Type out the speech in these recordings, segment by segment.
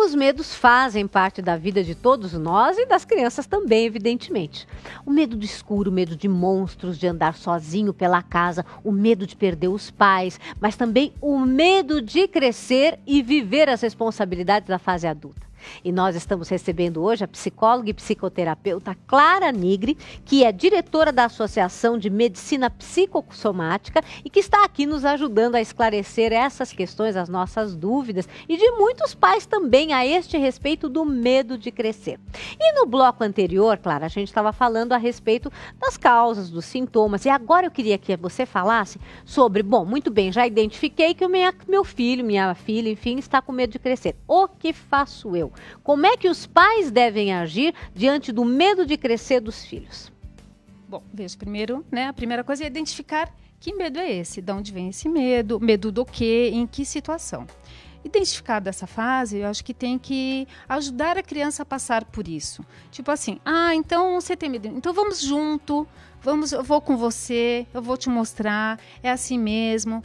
os medos fazem parte da vida de todos nós e das crianças também, evidentemente. O medo do escuro, o medo de monstros, de andar sozinho pela casa, o medo de perder os pais, mas também o medo de crescer e viver as responsabilidades da fase adulta. E nós estamos recebendo hoje a psicóloga e psicoterapeuta Clara Nigri, que é diretora da Associação de Medicina Psicossomática e que está aqui nos ajudando a esclarecer essas questões, as nossas dúvidas e de muitos pais também a este respeito do medo de crescer. E no bloco anterior, Clara, a gente estava falando a respeito das causas, dos sintomas, e agora eu queria que você falasse sobre, bom, muito bem, já identifiquei que meu filho, minha filha, enfim, está com medo de crescer. O que faço eu? Como é que os pais devem agir diante do medo de crescer dos filhos? Bom, veja, primeiro, né, a primeira coisa é identificar que medo é esse, de onde vem esse medo, medo do quê, em que situação. Identificada essa fase, eu acho que tem que ajudar a criança a passar por isso. Tipo assim, então você tem medo, então vamos junto, eu vou com você, eu vou te mostrar, é assim mesmo.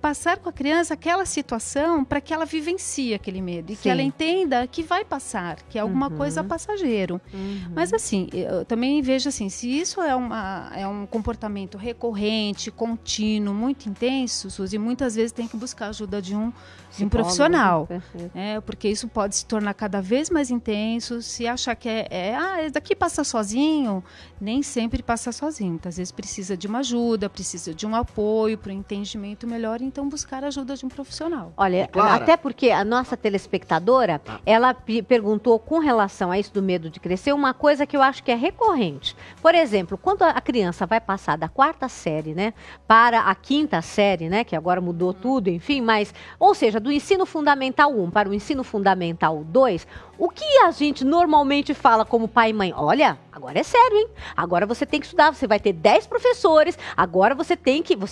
Passar com a criança aquela situação para que ela vivencie aquele medo e que ela entenda que vai passar, que é alguma coisa passageiro. Mas assim, eu também vejo assim, se isso é um comportamento recorrente, contínuo, muito intenso, Suzy, muitas vezes tem que buscar a ajuda de um profissional, porque isso pode se tornar cada vez mais intenso. Se achar que daqui passa sozinho, nem sempre passa sozinho. Muitas vezes precisa de uma ajuda, precisa de um apoio para o entendimento melhor, então buscar a ajuda de um profissional. Olha, até porque a nossa telespectadora, ela perguntou com relação a isso do medo de crescer, uma coisa que eu acho que é recorrente. Por exemplo, quando a criança vai passar da 4ª série, né, para a 5ª série, né, que agora mudou tudo, enfim, mas, ou seja, do ensino fundamental 1 para o ensino fundamental 2, o que a gente normalmente fala como pai e mãe? Olha, agora é sério, hein? Agora você tem que estudar, você vai ter 10 professores, agora você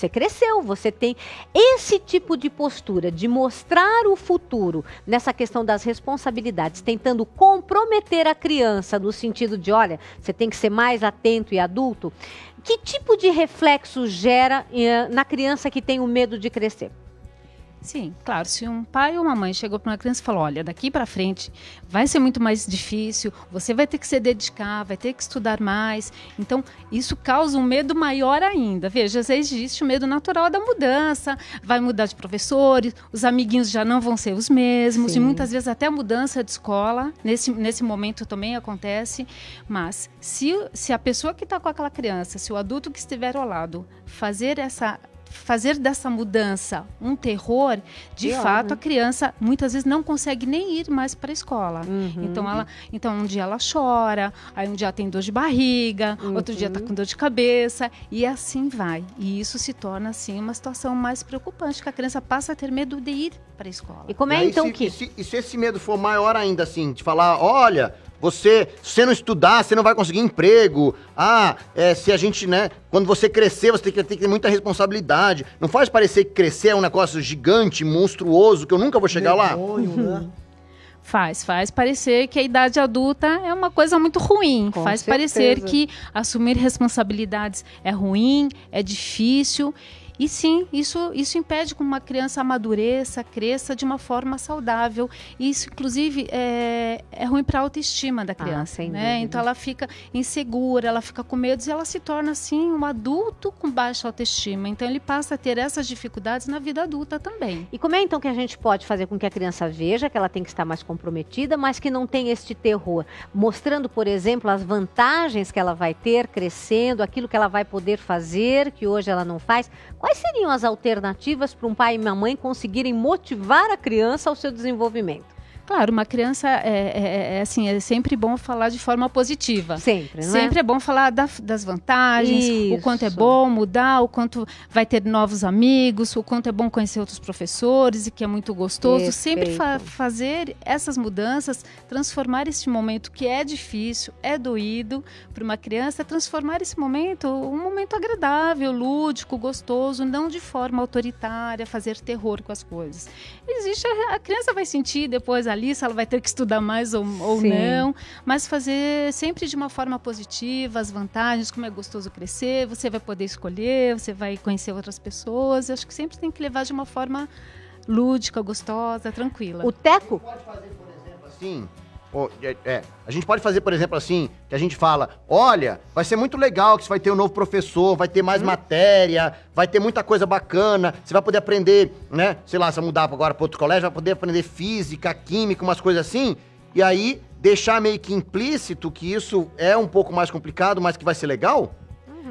cresceu, você tem esse tipo de postura de mostrar o futuro nessa questão das responsabilidades, tentando comprometer a criança no sentido de, olha, você tem que ser mais atento e adulto. Que tipo de reflexo gera na criança que tem o medo de crescer? Sim, claro, se um pai ou uma mãe chegou para uma criança e falou, olha, daqui para frente vai ser muito mais difícil, você vai ter que se dedicar, vai ter que estudar mais, então isso causa um medo maior ainda. Veja, existe o medo natural da mudança, vai mudar de professores, os amiguinhos já não vão ser os mesmos, e muitas vezes até a mudança de escola, nesse momento também acontece, mas se a pessoa que está com aquela criança, se o adulto que estiver ao lado fazer dessa mudança um terror, de fato a criança muitas vezes não consegue nem ir mais para a escola. Então um dia ela chora, aí um dia tem dor de barriga, outro dia está com dor de cabeça e assim vai. E isso se torna assim uma situação mais preocupante, que a criança passa a ter medo de ir para a escola. E como é então E se esse medo for maior ainda, assim, de falar, olha, se você não estudar, você não vai conseguir emprego. Se a gente, né, quando você crescer, você tem que ter muita responsabilidade. Não faz parecer que crescer é um negócio gigante, monstruoso, que eu nunca vou chegar lá? Né? Faz parecer que a idade adulta é uma coisa muito ruim. Faz parecer que assumir responsabilidades é ruim, é difícil. E sim, isso impede que uma criança amadureça, cresça de uma forma saudável. Isso, inclusive, é ruim para a autoestima da criança. Né? Então, ela fica insegura, ela fica com medo e ela se torna, assim, um adulto com baixa autoestima. Então, ele passa a ter essas dificuldades na vida adulta também. E como é, então, que a gente pode fazer com que a criança veja que ela tem que estar mais comprometida, mas que não tem este terror? Mostrando, por exemplo, as vantagens que ela vai ter crescendo, aquilo que ela vai poder fazer, que hoje ela não faz. Quais seriam as alternativas para um pai e uma mãe conseguirem motivar a criança ao seu desenvolvimento? Claro, uma criança assim, é sempre bom falar de forma positiva. Sempre, não Sempre é bom falar das vantagens, o quanto é bom mudar, o quanto vai ter novos amigos, o quanto é bom conhecer outros professores e que é muito gostoso. Perfeito. Sempre fazer essas mudanças, transformar esse momento que é difícil, é doído para uma criança, transformar esse momento um momento agradável, lúdico, gostoso, não de forma autoritária, fazer terror com as coisas. A criança vai sentir depois ali se ela vai ter que estudar mais ou não, mas fazer sempre de uma forma positiva, as vantagens, como é gostoso crescer, você vai poder escolher, você vai conhecer outras pessoas. Eu acho que sempre tem que levar de uma forma lúdica, gostosa, tranquila. O Teco? Pode fazer, por exemplo, assim... a gente pode fazer, por exemplo, assim, que a gente fala, olha, vai ser muito legal que você vai ter um novo professor, vai ter mais matéria, vai ter muita coisa bacana, você vai poder aprender, né, sei lá, se mudar agora para outro colégio, vai poder aprender física, química, umas coisas assim, e aí deixar meio que implícito que isso é um pouco mais complicado, mas que vai ser legal?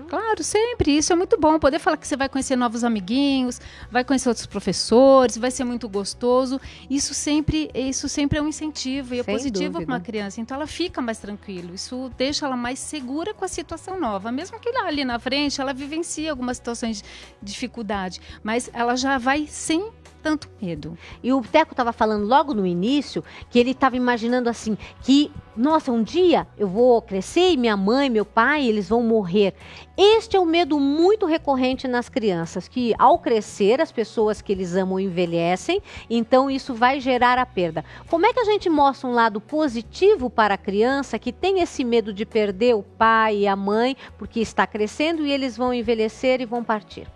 Claro, sempre. Isso é muito bom. Poder falar que você vai conhecer novos amiguinhos, vai conhecer outros professores, vai ser muito gostoso. Isso sempre é um incentivo e é Sem positivo para dúvida. uma criança. Então ela fica mais tranquila. Isso deixa ela mais segura com a situação nova. Mesmo que ali na frente ela vivencie algumas situações de dificuldade, mas ela já vai sem tanto medo. E o Teco estava falando logo no início que ele estava imaginando assim, que, nossa, um dia eu vou crescer e minha mãe, meu pai, eles vão morrer. Este é um medo muito recorrente nas crianças, que ao crescer as pessoas que eles amam envelhecem, então isso vai gerar a perda. Como é que a gente mostra um lado positivo para a criança que tem esse medo de perder o pai e a mãe, porque está crescendo e eles vão envelhecer e vão partir?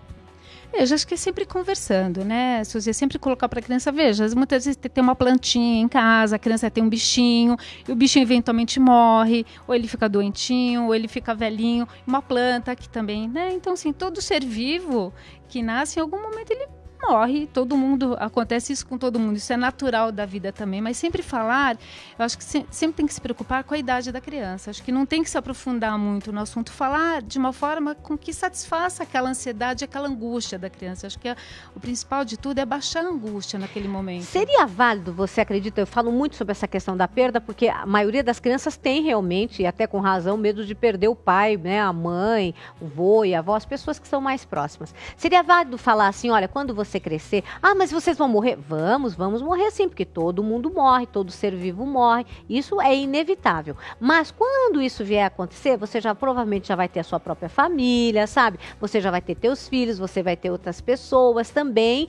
Eu acho que é sempre conversando, né, Suzy? É sempre colocar para a criança, veja, muitas vezes tem uma plantinha em casa, a criança tem um bichinho, e o bichinho eventualmente morre, ou ele fica doentinho, ou ele fica velhinho, uma planta que também, né? Então, assim, todo ser vivo que nasce, em algum momento ele morre, todo mundo, acontece isso com todo mundo, isso é natural da vida também, mas sempre falar, eu acho que sempre tem que se preocupar com a idade da criança, acho que não tem que se aprofundar muito no assunto, falar de uma forma com que satisfaça aquela ansiedade, aquela angústia da criança, acho que o principal de tudo é baixar a angústia naquele momento. Seria válido, você acredita, eu falo muito sobre essa questão da perda, porque a maioria das crianças tem realmente, e até com razão, medo de perder o pai, né, a mãe, o vô e a avó, as pessoas que são mais próximas. Seria válido falar assim, olha, quando você crescer, mas vocês vão morrer? Vamos morrer sim, porque todo mundo morre, todo ser vivo morre, isso é inevitável. Mas quando isso vier a acontecer, você já provavelmente já vai ter a sua própria família, sabe? Você já vai ter teus filhos, você vai ter outras pessoas também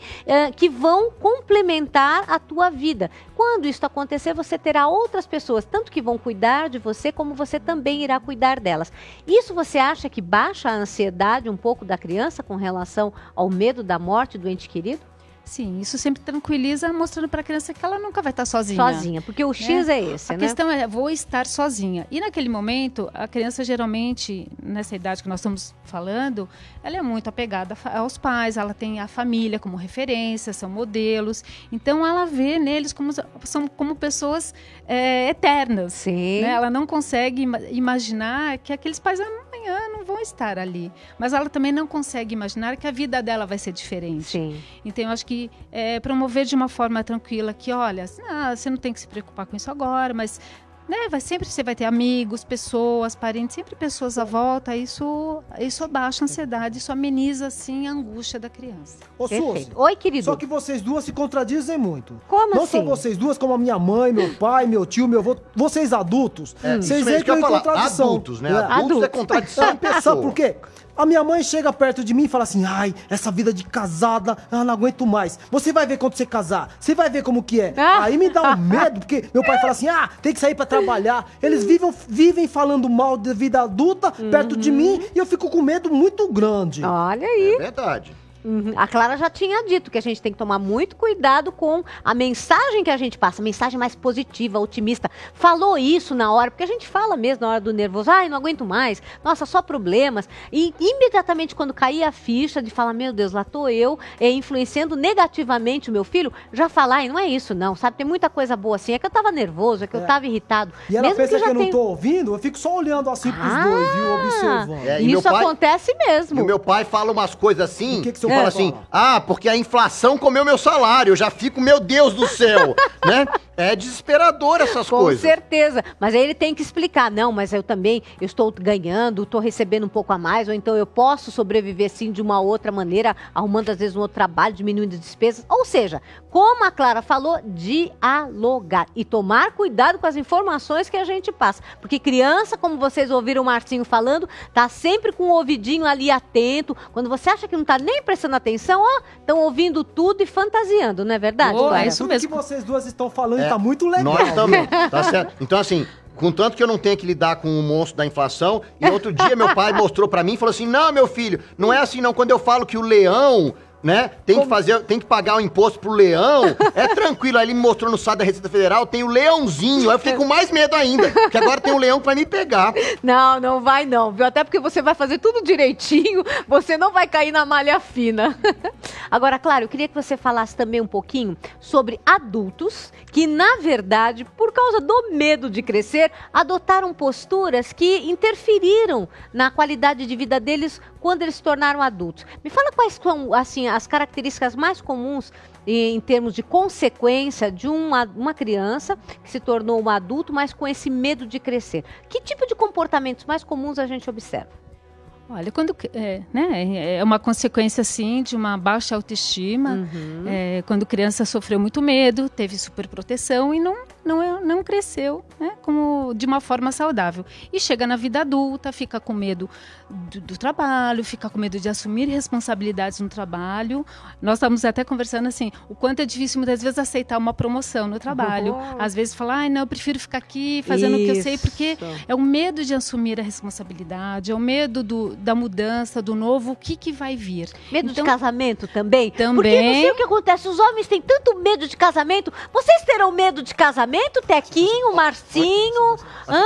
que vão complementar a tua vida. Quando isso acontecer, você terá outras pessoas, tanto que vão cuidar de você, como você também irá cuidar delas. Isso você acha que baixa a ansiedade um pouco da criança com relação ao medo da morte do ente querido? Sim, isso sempre tranquiliza, mostrando para a criança que ela nunca vai estar sozinha. Sozinha, porque o X é esse, a né? A questão é, vou estar sozinha. E naquele momento, a criança geralmente, nessa idade que nós estamos falando, ela é muito apegada aos pais, ela tem a família como referência, são modelos. Então, ela vê neles como pessoas eternas. Sim. Né? Ela não consegue imaginar que aqueles pais amanhã não vão estar ali. Mas ela também não consegue imaginar que a vida dela vai ser diferente. Sim. Então, eu acho que promover de uma forma tranquila que, olha, você não tem que se preocupar com isso agora, mas né, você vai ter amigos, pessoas, parentes, sempre pessoas à volta, isso abaixa a ansiedade, isso ameniza, assim, a angústia da criança. Ô, Suzy, oi, querido. só que vocês duas se contradizem muito. Como Não assim? só vocês duas, como a minha mãe, meu pai, meu tio, meu avô, vocês adultos, vocês Isso entram em contradição. Adultos, né? Adultos é contradição em pessoa. Sabe por quê? A minha mãe chega perto de mim e fala assim, ai, essa vida de casada, eu não aguento mais. Você vai ver quando você casar, você vai ver como que é. Aí me dá um medo, porque meu pai fala assim, tem que sair pra trabalhar. Eles vivem falando mal da vida adulta perto de mim e eu fico com medo muito grande. Olha aí. É verdade. A Clara já tinha dito que a gente tem que tomar muito cuidado com a mensagem que a gente passa, mensagem mais positiva, otimista. Falou isso na hora, porque a gente fala mesmo na hora do nervoso, não aguento mais, nossa, só problemas. E imediatamente quando caía a ficha de falar, meu Deus, lá tô eu influenciando negativamente o meu filho, já falar, não é isso não, sabe? Tem muita coisa boa assim, é que eu tava nervoso, é que eu tava irritado. E ela mesmo pensa que eu não tenho... tô ouvindo, eu fico só olhando assim pros dois, viu? Observando. E isso acontece mesmo. E o meu pai fala umas coisas assim, O que seu fala pai assim, fala? porque a inflação comeu meu salário, eu já fico, meu Deus do céu, né? É desesperador essas coisas. Com certeza, mas aí ele tem que explicar, não, mas eu estou ganhando, estou recebendo um pouco a mais, ou então eu posso sobreviver sim de uma outra maneira, arrumando às vezes um outro trabalho, diminuindo despesas, ou seja, como a Clara falou, dialogar e tomar cuidado com as informações que a gente passa, porque criança, como vocês ouviram o Marcinho falando, tá sempre com o ouvidinho ali atento, quando você acha que não tá nem prestando atenção, estão ouvindo tudo e fantasiando, não é verdade, Clara? É isso Tudo mesmo. que vocês duas estão falando tá muito legal. Nós também, tá certo? Então, assim, contanto que eu não tenho que lidar com o monstro da inflação, e outro dia meu pai mostrou pra mim e falou assim, não, meu filho, não é assim não, quando eu falo que o leão né? Tem que pagar o imposto pro leão. É tranquilo, aí ele me mostrou no site da Receita Federal, tem o leãozinho. Aí eu fiquei com mais medo ainda, porque agora tem um leão que vai me pegar. Não, não vai não, viu? Até porque você vai fazer tudo direitinho, você não vai cair na malha fina. Agora, claro, eu queria que você falasse também um pouquinho sobre adultos que, na verdade, por causa do medo de crescer, adotaram posturas que interferiram na qualidade de vida deles quando eles se tornaram adultos. Me fala quais são, assim, as características mais comuns em termos de consequência de uma criança que se tornou um adulto, mas com esse medo de crescer. Que tipo de comportamentos mais comuns a gente observa? Olha, quando é uma consequência, assim, de uma baixa autoestima, quando criança sofreu muito medo, teve superproteção e não cresceu, né, de uma forma saudável. E chega na vida adulta, fica com medo do trabalho, fica com medo de assumir responsabilidades no trabalho. Nós estamos até conversando assim, o quanto é difícil muitas vezes aceitar uma promoção no trabalho. Às vezes falar, não, eu prefiro ficar aqui fazendo o que eu sei, porque é o medo de assumir a responsabilidade, é o medo da mudança, do novo, o que vai vir. Medo de casamento também? Também. Porque não sei o que acontece, os homens têm tanto medo de casamento. Vocês terão medo de casamento, Tequinho, Marcinho? Hã?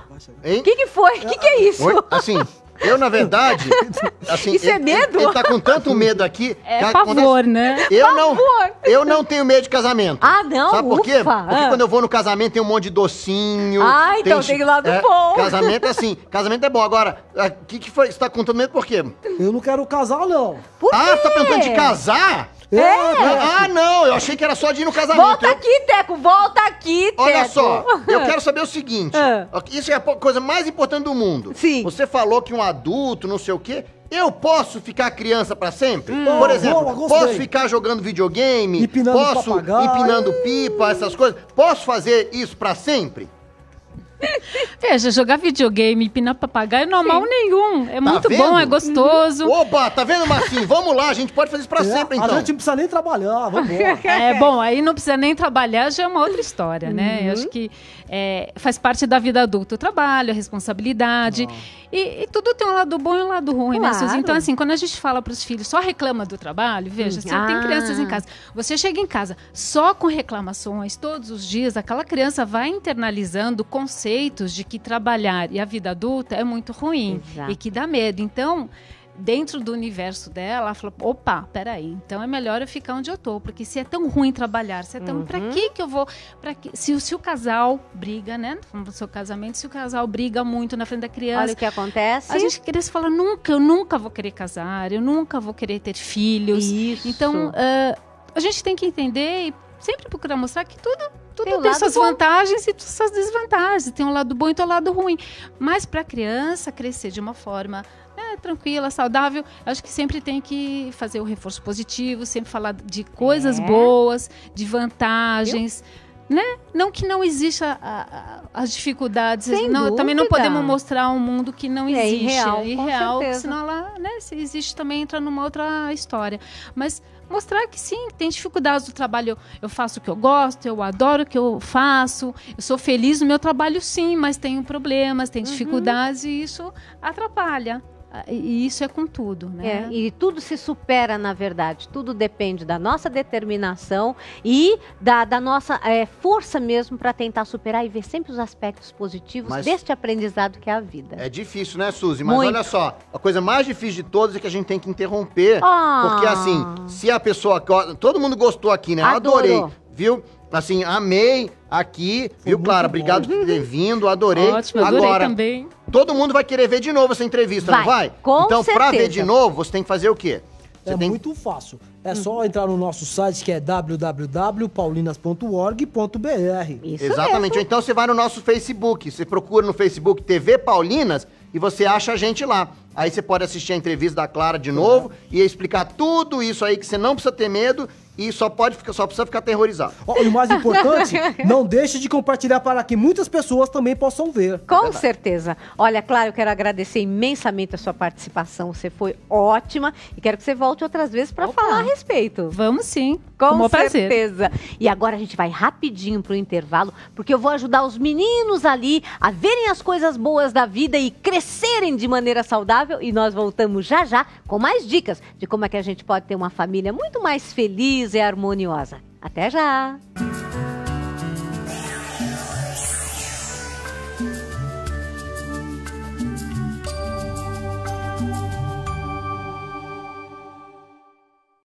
O que foi? O que é isso? Oi? Assim, eu, na verdade... Assim, isso é medo? Ele tá com tanto medo aqui... É pavor, né? Eu não tenho medo de casamento. Ah, não? Sabe por quê? Porque quando eu vou no casamento tem um monte de docinho. Ah, então tem lado bom. Casamento é assim, casamento é bom. Agora, o que foi? Você tá com tanto medo por quê? Eu não quero casar, não. Por quê? Você tá perguntando de casar? Ah, não, eu achei que era só de ir no casamento. Volta aqui, Teco, volta aqui, Teco. Olha só, eu quero saber o seguinte, isso é a coisa mais importante do mundo. Sim. Você falou que um adulto, não sei o quê, eu posso ficar criança pra sempre? Por exemplo, posso ficar jogando videogame, empinando pipa, essas coisas, posso fazer isso pra sempre? Veja, jogar videogame e empinar papagaio não é mal nenhum. É muito bom, é gostoso. Opa, tá vendo, Marcinho? Vamos lá, a gente pode fazer isso pra sempre, então. A gente não precisa nem trabalhar, vamos embora. Bom, aí não precisa nem trabalhar, já é uma outra história, né? Eu acho que faz parte da vida adulta o trabalho, a responsabilidade. E tudo tem um lado bom e um lado ruim, né, Suzy? Então, assim, quando a gente fala pros filhos, só reclama do trabalho, veja, você tem crianças em casa. Você chega em casa só com reclamações todos os dias, aquela criança vai internalizando conceitos de que trabalhar e a vida adulta é muito ruim. Exato. E que dá medo. Então, dentro do universo dela, ela falou, opa, peraí, então é melhor eu ficar onde eu tô, porque se é tão ruim trabalhar, se é tão... Pra que eu vou... Se o casal briga, né, no seu casamento, se o casal briga muito na frente da criança... Olha o que acontece. A gente criança fala, eu nunca vou querer casar, eu nunca vou querer ter filhos. Isso. Então, a gente tem que entender e sempre procurar mostrar que tudo tem suas vantagens e suas desvantagens. Tem um lado bom e tem um lado ruim. Mas para a criança crescer de uma forma tranquila, saudável, acho que sempre tem que fazer o reforço positivo, sempre falar de coisas boas, de vantagens. Né? Não que não exista as dificuldades, também não podemos mostrar um mundo que não existe. É irreal, senão ela, né, se existe também entra numa outra história. Mas mostrar que sim, tem dificuldades do trabalho, eu faço o que eu gosto, eu adoro o que eu faço, eu sou feliz no meu trabalho sim, mas tenho problemas, tenho dificuldades e isso atrapalha. E isso é com tudo, né? E tudo se supera, na verdade. Tudo depende da nossa determinação e da nossa força mesmo para tentar superar e ver sempre os aspectos positivos deste aprendizado que é a vida. É difícil, né, Suzy? Mas olha só, a coisa mais difícil de todas é que a gente tem que interromper. Porque assim, se a pessoa... Todo mundo gostou aqui, né? Adorei, viu? Assim, amei aqui, viu, Clara? Obrigado por ter vindo, adorei. Ótimo, adorei também. Todo mundo vai querer ver de novo essa entrevista, não vai? Então, pra ver de novo, você tem que fazer o quê? Muito fácil. É só entrar no nosso site, que é www.paulinas.org.br. Exatamente. Ou então você vai no nosso Facebook. Você procura no Facebook TV Paulinas e você acha a gente lá. Aí você pode assistir a entrevista da Clara de novo e explicar tudo isso aí que você não precisa ter medo e só precisa ficar aterrorizado. E o mais importante, não deixe de compartilhar para que muitas pessoas também possam ver. Com certeza. Olha, Clara, eu quero agradecer imensamente a sua participação. Você foi ótima e quero que você volte outras vezes para falar a respeito. Vamos sim. Com certeza. E agora a gente vai rapidinho pro intervalo, porque eu vou ajudar os meninos ali a verem as coisas boas da vida e crescerem de maneira saudável. saudável e nós voltamos já já com mais dicas de como é que a gente pode ter uma família muito mais feliz e harmoniosa. Até já!